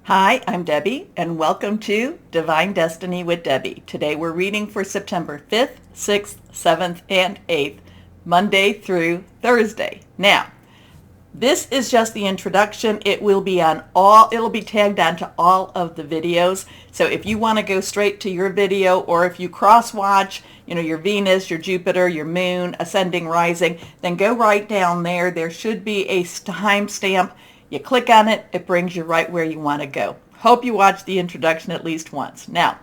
Hi, I'm Debbie, and welcome to Divine Destiny with Debbie. Today we're reading for September 5th, 6th, 7th, and 8th, Monday through Thursday. Now, this is just the introduction. It'll be tagged onto all of the videos. So if you want to go straight to your video, or if you cross-watch, your Venus, your Jupiter, your Moon, ascending, rising, then go right down there. There should be a timestamp. You click on it, it brings you right where you want to go. Hope you watch the introduction at least once. Now,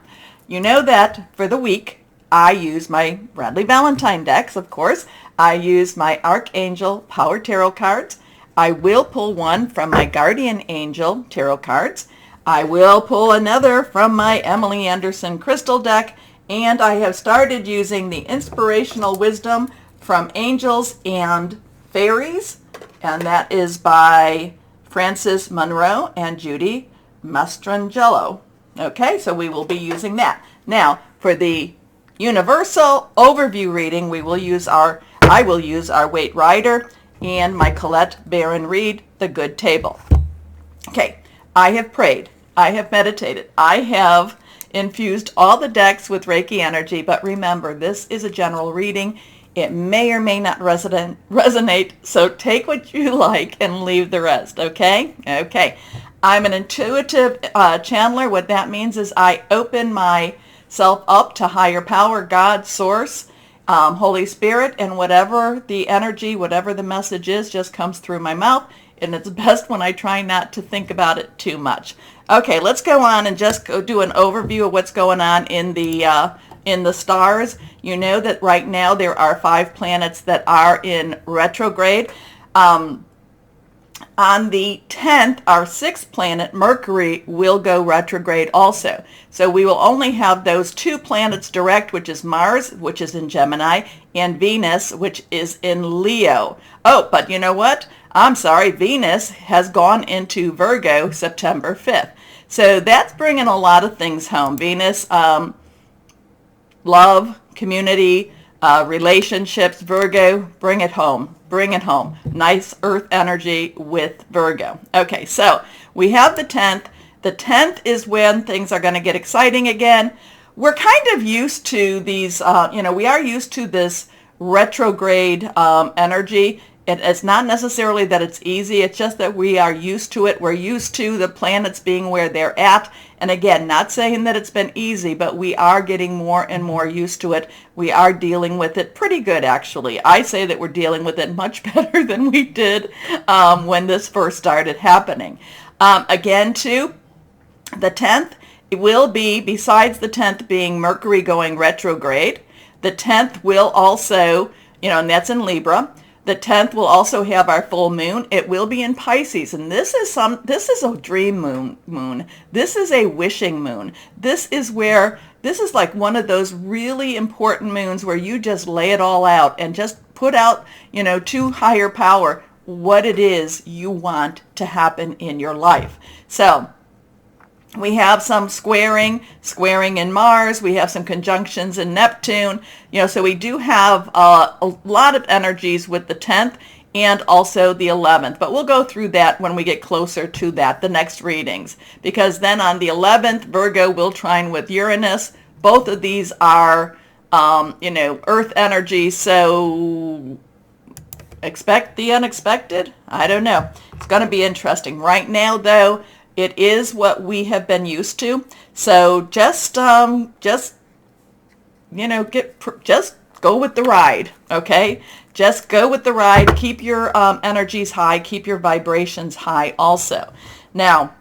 you know that for the week, I use my Bradley Valentine decks, of course. I use my Archangel Power Tarot cards. I will pull one from my Guardian Angel Tarot cards. I will pull another from my Emily Anderson Crystal deck. And I have started using the Inspirational Wisdom from Angels and Fairies. And that is by Frances Monroe and Judy Mastrangelo. Okay, so we will be using that. Now, for the universal overview reading, I will use our Waite Rider and my Colette Baron Reed, The Good Table. Okay, I have prayed. I have meditated. I have infused all the decks with Reiki energy, but remember, this is a general reading. It may or may not resonate, so take what you like and leave the rest, okay? Okay. I'm an intuitive channeler. What that means is I open myself up to higher power, God, Source, Holy Spirit, and whatever the energy, whatever the message is, just comes through my mouth, and it's best when I try not to think about it too much. Okay, let's go on and just go do an overview of what's going on in the stars. You know that right now there are 5 planets that are in retrograde. On the 10th, our 6th planet, Mercury, will go retrograde also. So we will only have those 2 planets direct, which is Mars, which is in Gemini, and Venus, which is in Leo. Oh, but you know what? I'm sorry, Venus has gone into Virgo September 5th. So that's bringing a lot of things home. Venus, love, community, relationships. Virgo, bring it home. Bring it home. Nice earth energy with Virgo. Okay, so we have the 10th. The 10th is when things are going to get exciting again. We're kind of used to these, we are used to this retrograde energy. It's not necessarily that it's easy. It's just that we are used to it. We're used to the planets being where they're at. And again, not saying that it's been easy, but we are getting more and more used to it. We are dealing with it pretty good, actually. I say that we're dealing with it much better than we did when this first started happening. Again, too, the 10th, it will be, besides the 10th being Mercury going retrograde, the 10th will also, and that's in Libra. The 10th will also have our full moon. It will be in Pisces, and this is a dream moon. This is a wishing moon. This is like one of those really important moons where you just lay it all out and just put out, to higher power what it is you want to happen in your life. So we have some squaring in Mars. We have some conjunctions in Neptune. So we do have a lot of energies with the 10th and also the 11th. But we'll go through that when we get closer to that, the next readings. Because then on the 11th, Virgo will trine with Uranus. Both of these are, Earth energy. So expect the unexpected. I don't know. It's going to be interesting. Right now, though, it is what we have been used to. So just go with the ride, okay? Just go with the ride. Keep your energies high. Keep your vibrations high also. Now,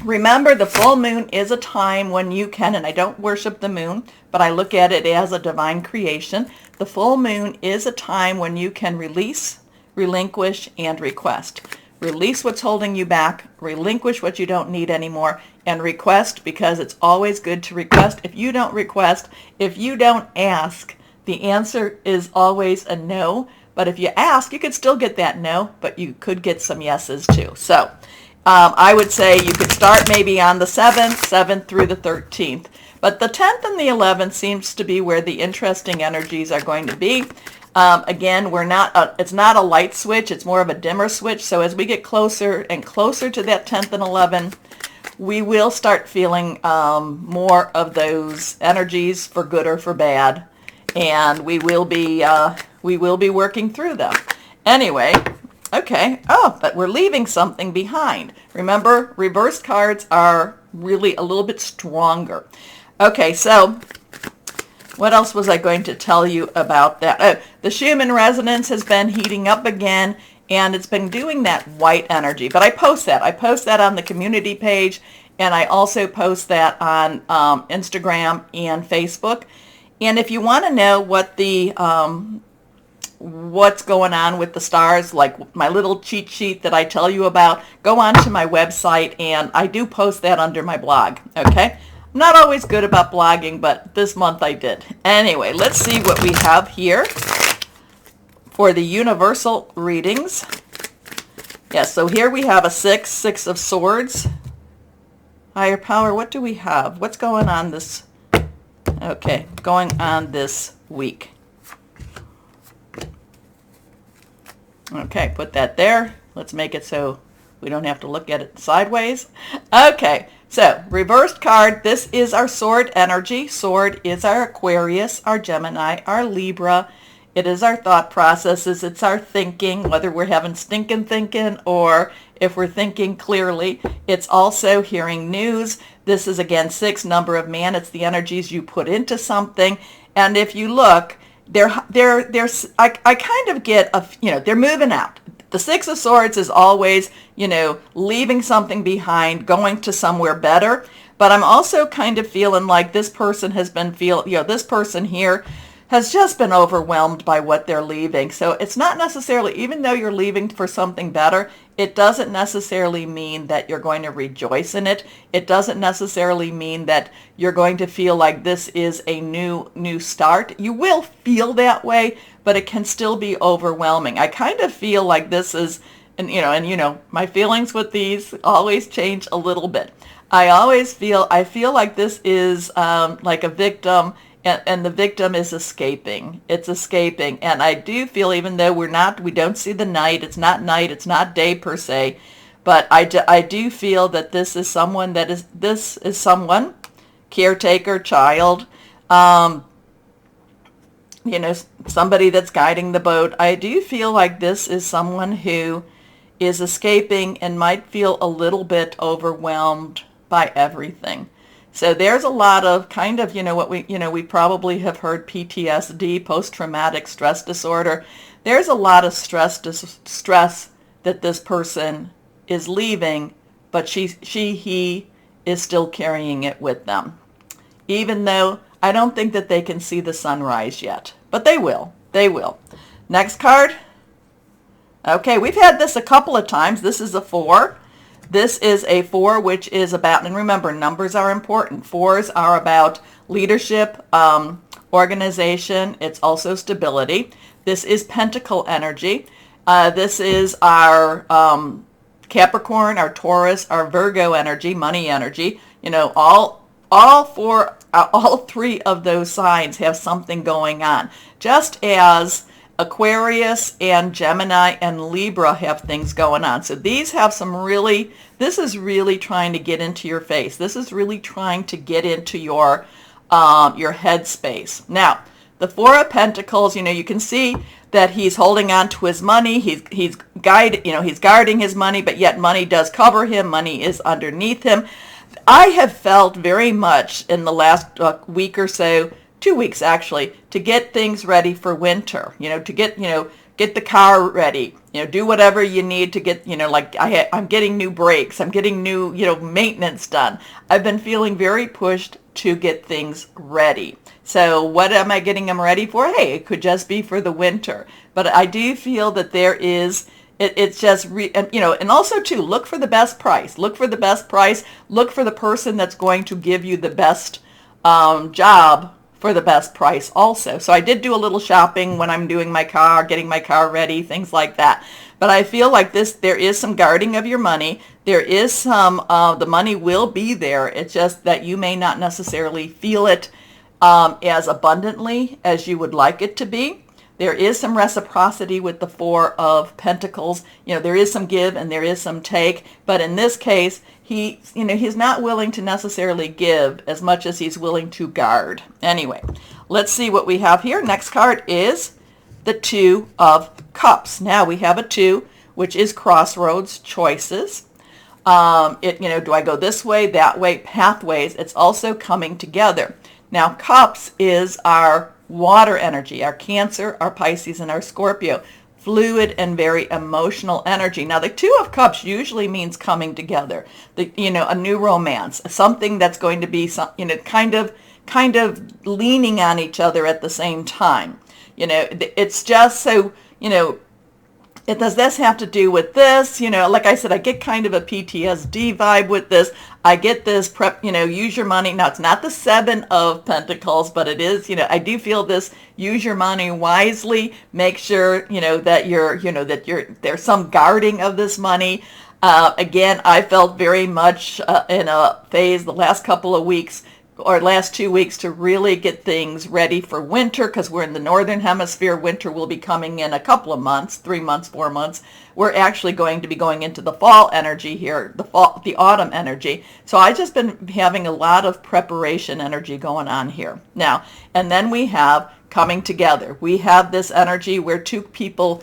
remember, the full moon is a time when you can, and I don't worship the moon, but I look at it as a divine creation. The full moon is a time when you can release, relinquish, and request. Release what's holding you back, relinquish what you don't need anymore, and request, because it's always good to request. If you don't request, if you don't ask, the answer is always a no. But if you ask, you could still get that no, but you could get some yeses too. So I would say you could start maybe on the 7th through the 13th. But the 10th and the 11th seems to be where the interesting energies are going to be. Again, it's not a light switch, it's more of a dimmer switch. So as we get closer and closer to that 10th and 11th, we will start feeling more of those energies for good or for bad, and we will be working through them. Anyway, okay. Oh, but we're leaving something behind. Remember, reversed cards are really a little bit stronger. Okay, so what else was I going to tell you about that? Oh, the Schumann resonance has been heating up again, and it's been doing that white energy. But I post that. I post that on the community page, and I also post that on Instagram and Facebook. And if you want to know what the what's going on with the stars, like my little cheat sheet that I tell you about, go on to my website, and I do post that under my blog. Okay. I'm not always good about blogging, but this month I did. Anyway, let's see what we have here for the universal readings. Yes, so here we have a Six of Swords. Higher power, what do we have? What's going on this, okay, going on this week? Okay, put that there. Let's make it so we don't have to look at it sideways. Okay, so reversed card, this is our sword energy. Sword is our Aquarius, our Gemini, our Libra. It is our thought processes. It's our thinking, whether we're having stinking thinking or if we're thinking clearly. It's also hearing news. This is, again, 6, number of man. It's the energies you put into something. And if you look, I kind of get they're moving out. The Six of Swords is always, leaving something behind, going to somewhere better. But I'm also kind of feeling like this person has been this person here has just been overwhelmed by what they're leaving. So it's not necessarily, even though you're leaving for something better, it doesn't necessarily mean that you're going to rejoice in it. It doesn't necessarily mean that you're going to feel like this is a new start. You will feel that way, but it can still be overwhelming. I kind of feel like this is, my feelings with these always change a little bit. I feel like this is like a victim, and the victim is escaping. It's escaping. And I do feel, even though we don't see the night, it's not day per se, but I do feel that this is someone caretaker, child, somebody that's guiding the boat. I do feel like this is someone who is escaping and might feel a little bit overwhelmed by everything. So there's a lot of kind of, we probably have heard PTSD, post-traumatic stress disorder. There's a lot of stress that this person is leaving, but he is still carrying it with them. Even though I don't think that they can see the sunrise yet, but they will. They will. Next card. Okay, we've had this a couple of times. This is a 4. This is a 4, which is about, and remember, numbers are important. 4s are about leadership, organization. It's also stability. This is Pentacle energy. This is our Capricorn, our Taurus, our Virgo energy, money energy. All 3 of those signs have something going on. Just as Aquarius and Gemini and Libra have things going on. So these have this is really trying to get into your face. This is really trying to get into your head space. Now, the 4 of Pentacles, you can see that he's holding on to his money. He's guarding his money, but yet money does cover him. Money is underneath him. I have felt very much in the last week or so, 2 weeks actually, to get things ready for winter, to get the car ready, do whatever you need to get, I'm getting new brakes, I'm getting new, maintenance done. I've been feeling very pushed to get things ready. So what am I getting them ready for? Hey, it could just be for the winter. But I do feel that there is, it's just, and also too, look for the best price. Look for the best price. Look for the person that's going to give you the best job for the best price also. So I did do a little shopping when I'm doing my car, getting my car ready, things like that. But I feel like there is some guarding of your money. There is some, the money will be there. It's just that you may not necessarily feel it as abundantly as you would like it to be. There is some reciprocity with the 4 of Pentacles. There is some give and there is some take. But in this case, he's not willing to necessarily give as much as he's willing to guard. Anyway, let's see what we have here. Next card is the Two of Cups. Now we have a 2, which is crossroads, choices. Do I go this way, that way, pathways. It's also coming together. Now, cups is our water energy, our Cancer, our Pisces, and our Scorpio. Fluid and very emotional energy. Now, the 2 of Cups usually means coming together. A new romance, something that's going to be, kind of leaning on each other at the same time. It's just so, does this have to do with this? Like I said, I get kind of a PTSD vibe with this. I get this use your money. Now, it's not the 7 of Pentacles, but it is, I do feel this, use your money wisely. Make sure, that there's some guarding of this money. Again, I felt very much in a phase the last couple of weeks or last 2 weeks to really get things ready for winter, because we're in the northern hemisphere. Winter will be coming in a couple of months, 3 months, 4 months. We're actually going to be going into the fall energy here, the autumn energy. So I just been having a lot of preparation energy going on here. Now, and then we have coming together. We have this energy where 2 people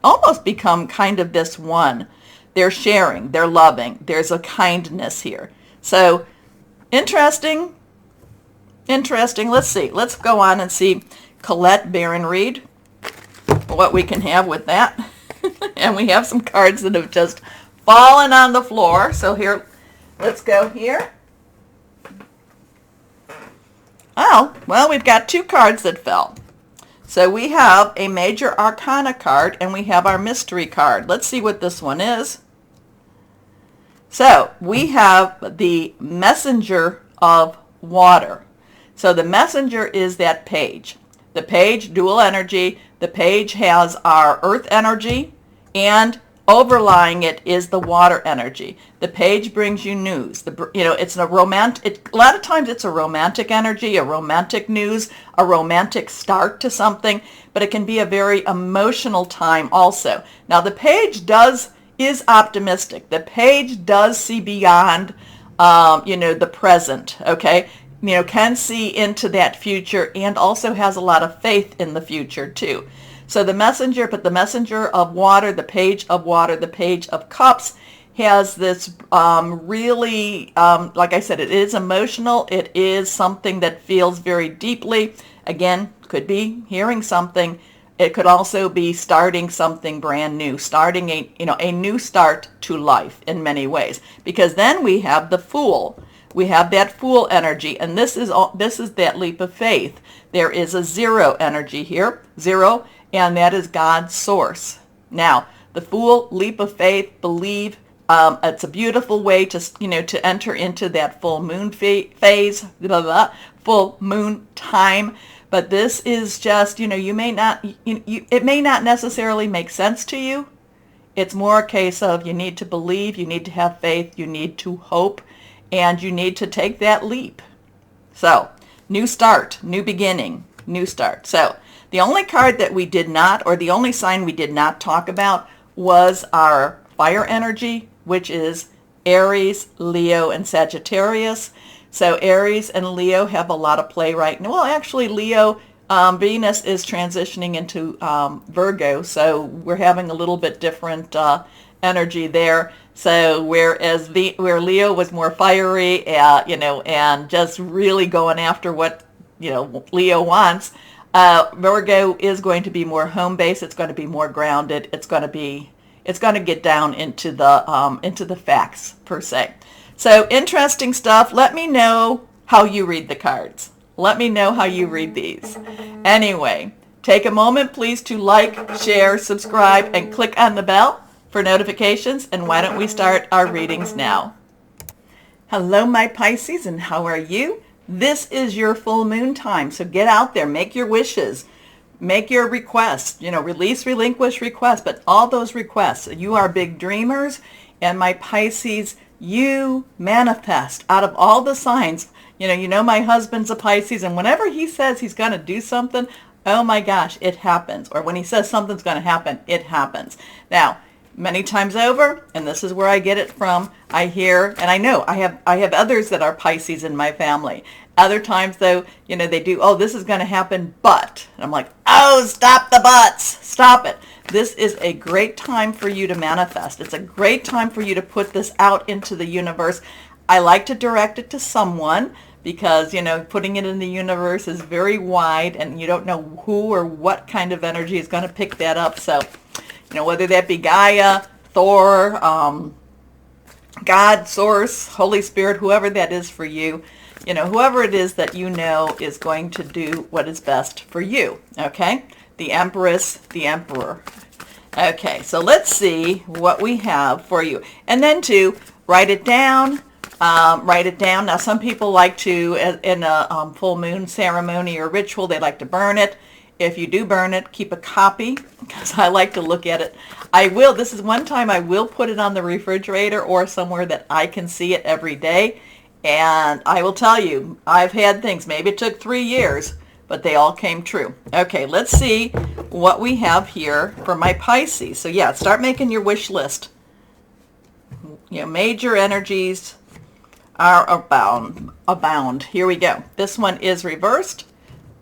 almost become kind of this one. They're sharing, they're loving. There's a kindness here. So Interesting. Let's see. Let's go on and see Colette Baron Reed, what we can have with that. And we have some cards that have just fallen on the floor. So here, let's go here. Oh, well, we've got 2 cards that fell. So we have a Major Arcana card and we have our Mystery card. Let's see what this one is. So we have the Messenger of Water. So the Messenger is that page. The page, dual energy. The page has our earth energy, and overlying it is the water energy. The page brings you news. It's a romantic. A lot of times it's a romantic energy, a romantic news, a romantic start to something, but it can be a very emotional time also. Now the page is optimistic. The page does see beyond, the present, okay? Can see into that future, and also has a lot of faith in the future too. So the Messenger, but the Messenger of Water, the Page of Water, the Page of Cups has this really, like I said, it is emotional. It is something that feels very deeply. Again, could be hearing something. It could also be starting something brand new, starting a new start to life in many ways. Because then we have the Fool. We have that Fool energy, and this is that leap of faith. There is a 0 energy here, 0, and that is God's source. Now, the Fool, leap of faith, believe. It's a beautiful way to enter into that full moon phase, full moon time. But this is just, it may not necessarily make sense to you. It's more a case of you need to believe, you need to have faith, you need to hope, and you need to take that leap. So, new start, new beginning, new start. So, the only card that we did not, or the only sign we did not talk about was our fire energy, which is Aries, Leo, and Sagittarius. So Aries and Leo have a lot of play right now. Well, actually, Leo, Venus is transitioning into Virgo, so we're having a little bit different energy there. So whereas where Leo was more fiery, and just really going after what Leo wants, Virgo is going to be more home-based. It's going to be more grounded. It's going to get down into the facts per se. So interesting stuff. Let me know how you read the cards. Let me know how you read these. Anyway, take a moment, please, to like, share, subscribe, and click on the bell for notifications. And why don't we start our readings now? Hello, my Pisces, and how are you? This is your full moon time, so get out there, make your wishes, make your requests, release, relinquish requests, but all those requests, you are big dreamers, and my Pisces, you manifest out of all the signs. My husband's a Pisces, and whenever he says he's going to do something, oh my gosh, it happens. Or when he says something's going to happen, it happens. Now, many times over, and this is where I get it from, I hear, and I know I have others that are Pisces in my family. Other times though, they do, oh, this is going to happen, but. And I'm like, oh, stop the buts. Stop it. This is a great time for you to manifest. It's a great time for you to put this out into the universe. I like to direct it to someone because, putting it in the universe is very wide and you don't know who or what kind of energy is going to pick that up. So, whether that be Gaia, Thor, God, Source, Holy Spirit, whoever that is for you, whoever it is that is going to do what is best for you, okay? The Empress, the Emperor. Okay, so let's see what we have for you. And then to write it down. Now, some people like to, in a full moon ceremony or ritual, they like to burn it. If you do burn it, keep a copy, because I like to look at it. This is one time I will put it on the refrigerator or somewhere that I can see it every day. And I will tell you, I've had things, maybe it took 3 years, but they all came true. Okay, let's see what we have here for my Pisces. So yeah, start making your wish list. Major energies are abound. Here we go. This one is reversed.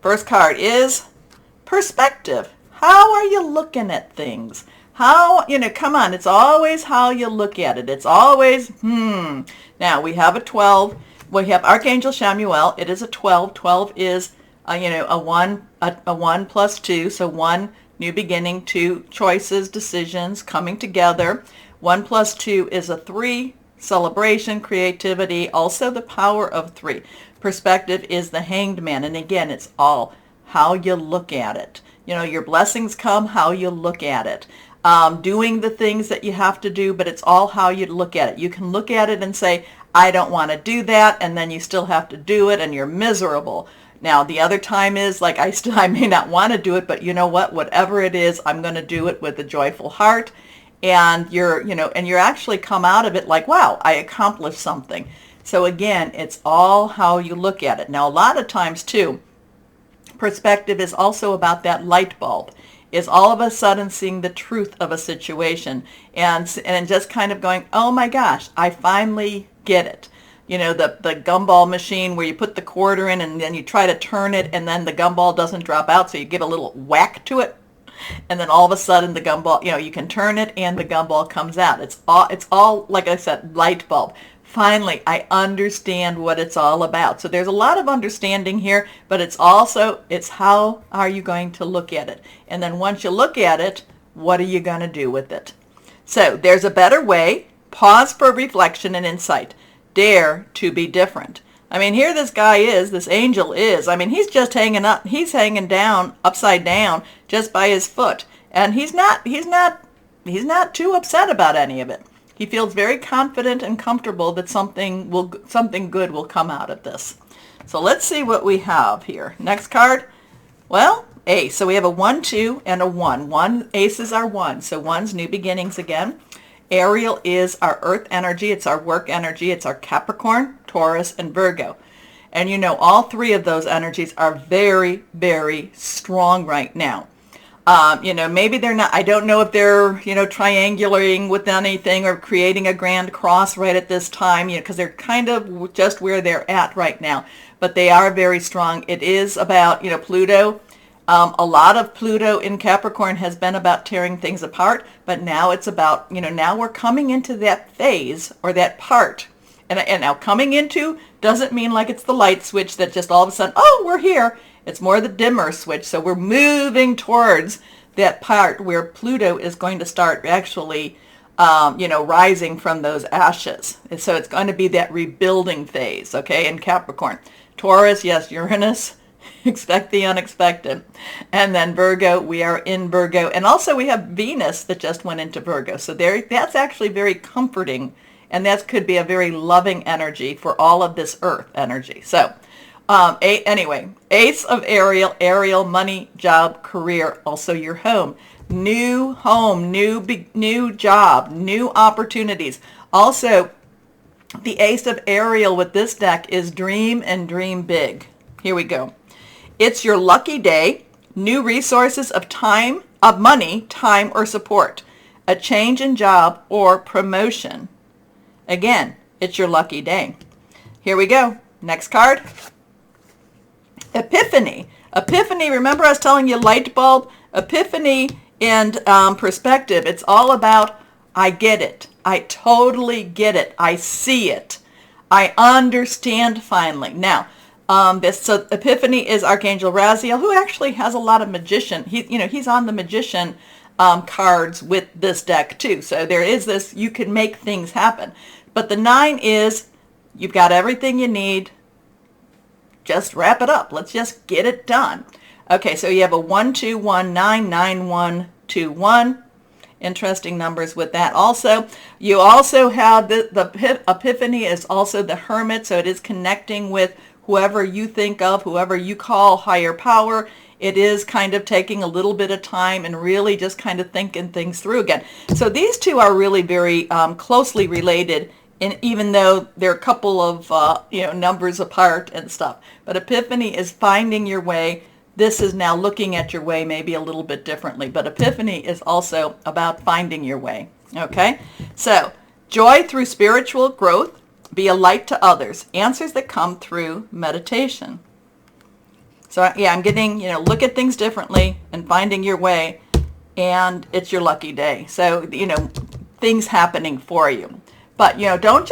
First card is perspective. How are you looking at things? Come on, it's always how you look at it. It's always, Now, we have a 12. We have Archangel Chamuel. It is a 12. 12 is, a 1 plus 2. So 1, new beginning, 2, choices, decisions, coming together. 1 plus 2 is a 3, celebration, creativity, also the power of 3. Perspective is the Hanged Man. And again, it's all how you look at it. Your blessings come how you look at it. Doing the things that you have to do, but it's all how you look at it. You can look at it and say, I don't want to do that, and then you still have to do it, and you're miserable. Now, the other time is like, I may not want to do it, but you know what? Whatever it is, I'm going to do it with a joyful heart, and you're actually come out of it like, wow, I accomplished something. So again, it's all how you look at it. Now, a lot of times too, perspective is also about that light bulb. Is all of a sudden seeing the truth of a situation and just kind of going, oh my gosh, I finally get it. The gumball machine where you put the quarter in and then you try to turn it and then the gumball doesn't drop out, so you give a little whack to it. And then all of a sudden the gumball, you can turn it and the gumball comes out. It's all, like I said, light bulb. Finally, I understand what it's all about. So there's a lot of understanding here, but it's how are you going to look at it? And then once you look at it, what are you going to do with it? So there's a better way. Pause for reflection and insight. Dare to be different. Here this guy is, this angel is, he's just hanging up, he's hanging down, upside down, just by his foot. And he's not too upset about any of it. He feels very confident and comfortable that something good will come out of this. So let's see what we have here. Next card. Well, ace. So we have a 1, 2, and a 1. Aces are 1. So 1's new beginnings again. Ariel is our earth energy. It's our work energy. It's our Capricorn, Taurus, and Virgo. And all 3 of those energies are very, very strong right now. Maybe they're not, I don't know if they're, triangulating with anything or creating a grand cross right at this time, because they're kind of just where they're at right now. But they are very strong. It is about, Pluto. A lot of Pluto in Capricorn has been about tearing things apart, but now it's about, now we're coming into that phase or that part. And now coming into doesn't mean like it's the light switch that just all of a sudden, oh, we're here. It's more the dimmer switch. So we're moving towards that part where Pluto is going to start actually, rising from those ashes. And so it's going to be that rebuilding phase, okay, in Capricorn. Taurus, yes, Uranus, expect the unexpected. And then Virgo, we are in Virgo. And also we have Venus that just went into Virgo. So that's actually very comforting. And that could be a very loving energy for all of this earth energy. So anyway, Ace of Ariel, money, job, career, also your home. New home, new job, new opportunities. Also, the Ace of Ariel with this deck is dream and dream big. Here we go. It's your lucky day, new resources of time, of money, time, or support. a change in job, or promotion. Again, it's your lucky day. Here we go. Next card. Epiphany. Epiphany, remember I was telling you light bulb? Epiphany and perspective. It's all about, I get it. I totally get it. I see it. I understand finally. Now, so Epiphany is Archangel Raziel, who actually has a lot of magician. He's on the magician cards with this deck too. So there is this, you can make things happen. But the 9 is, you've got everything you need. Just wrap it up. Let's just get it done. Okay, so you have a 1, 2, 1, 9, 9, 1, 2, 1. Interesting numbers with that also. You also have the Epiphany is also the Hermit, so it is connecting with whoever you think of, whoever you call higher power. It is kind of taking a little bit of time and really just kind of thinking things through again. So these two are really very closely related, even though they're a couple of numbers apart and stuff. But Epiphany is finding your way. This is now looking at your way maybe a little bit differently. But Epiphany is also about finding your way. Okay? So, joy through spiritual growth. Be a light to others. Answers that come through meditation. So, yeah, I'm getting, look at things differently and finding your way. And it's your lucky day. So, things happening for you. But, don't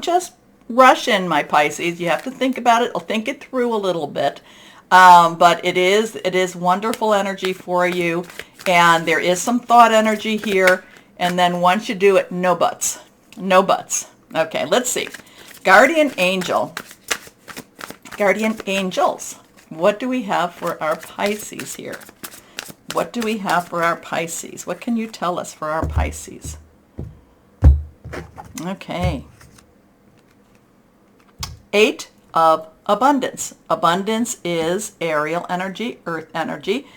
just rush in, my Pisces. You have to think about it. I'll think it through a little bit. But it is wonderful energy for you. And there is some thought energy here. And then once you do it, no buts. No buts. Okay, let's see. Guardian angel. Guardian angels. What do we have for our Pisces here? What do we have for our Pisces? What can you tell us for our Pisces? Okay. 8 of abundance. Abundance is aerial energy, earth energy.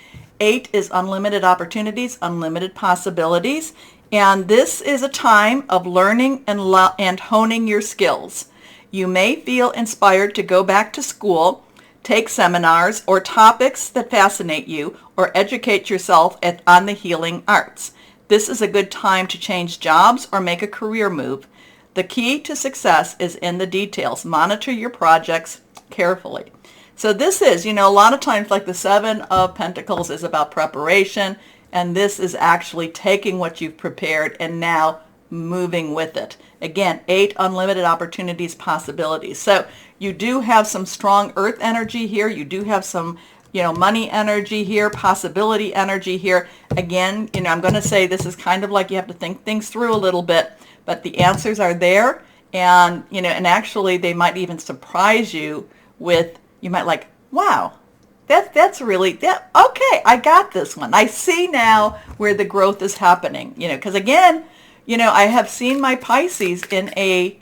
8 is unlimited opportunities, unlimited possibilities. And this is a time of learning and honing your skills. You may feel inspired to go back to school, take seminars or topics that fascinate you, or educate yourself on the healing arts. This is a good time to change jobs or make a career move. The key to success is in the details. Monitor your projects carefully. So this is, a lot of times like the 7 of Pentacles is about preparation, and this is actually taking what you've prepared and now moving with it. Again, 8 unlimited opportunities, possibilities. So you do have some strong earth energy here. You do have some, money energy here, possibility energy here. Again, I'm going to say this is kind of like you have to think things through a little bit, but the answers are there. And, and actually they might even surprise you with, you might like, wow, that's really, okay, I got this one. I see now where the growth is happening, because again, I have seen my Pisces in a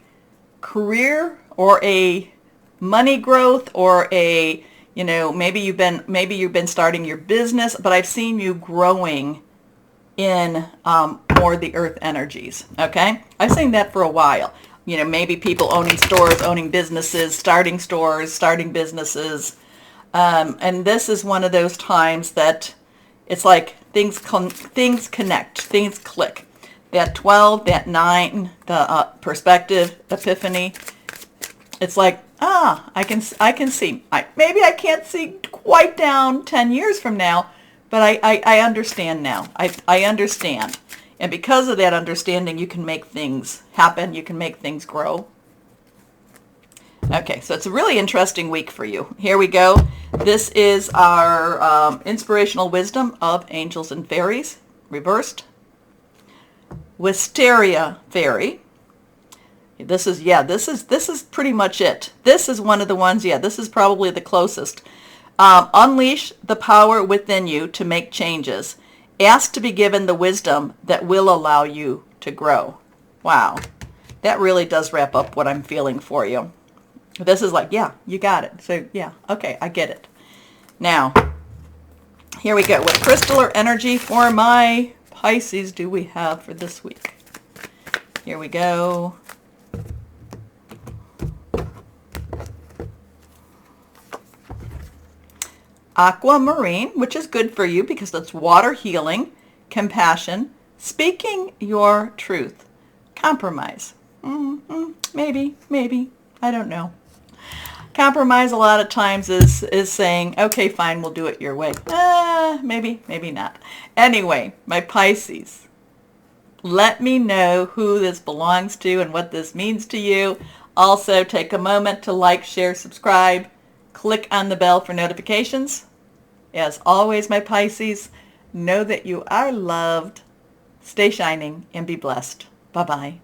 career or a money growth or a, maybe you've been starting your business, but I've seen you growing in more the earth energies. Okay. I've seen that for a while. Maybe people owning stores, owning businesses, starting stores, starting businesses. And this is one of those times that it's like things connect, things click. That 12, that 9, the perspective, epiphany. It's like, I can see. Maybe I can't see quite down 10 years from now, but I understand now. I understand. And because of that understanding, you can make things happen. You can make things grow. Okay, so it's a really interesting week for you. Here we go. This is our inspirational wisdom of angels and fairies, reversed. Wisteria fairy. This is pretty much it. This is one of the ones, this is probably the closest. Unleash the power within you to make changes. Ask to be given the wisdom that will allow you to grow. Wow. That really does wrap up what I'm feeling for you. This is like, yeah, you got it. So, yeah, okay, I get it. Now, here we go. What crystalline energy for my Pisces do we have for this week? Here we go. Aquamarine, which is good for you because that's water healing, compassion, Speaking your truth. Compromise. Maybe. I don't know. Compromise a lot of times is saying, okay, fine, we'll do it your way. Maybe not. Anyway, my Pisces, let me know who this belongs to and what this means to you. Also, take a moment to like, share, subscribe. Click on the bell for notifications. As always, my Pisces, know that you are loved. Stay shining and be blessed. Bye-bye.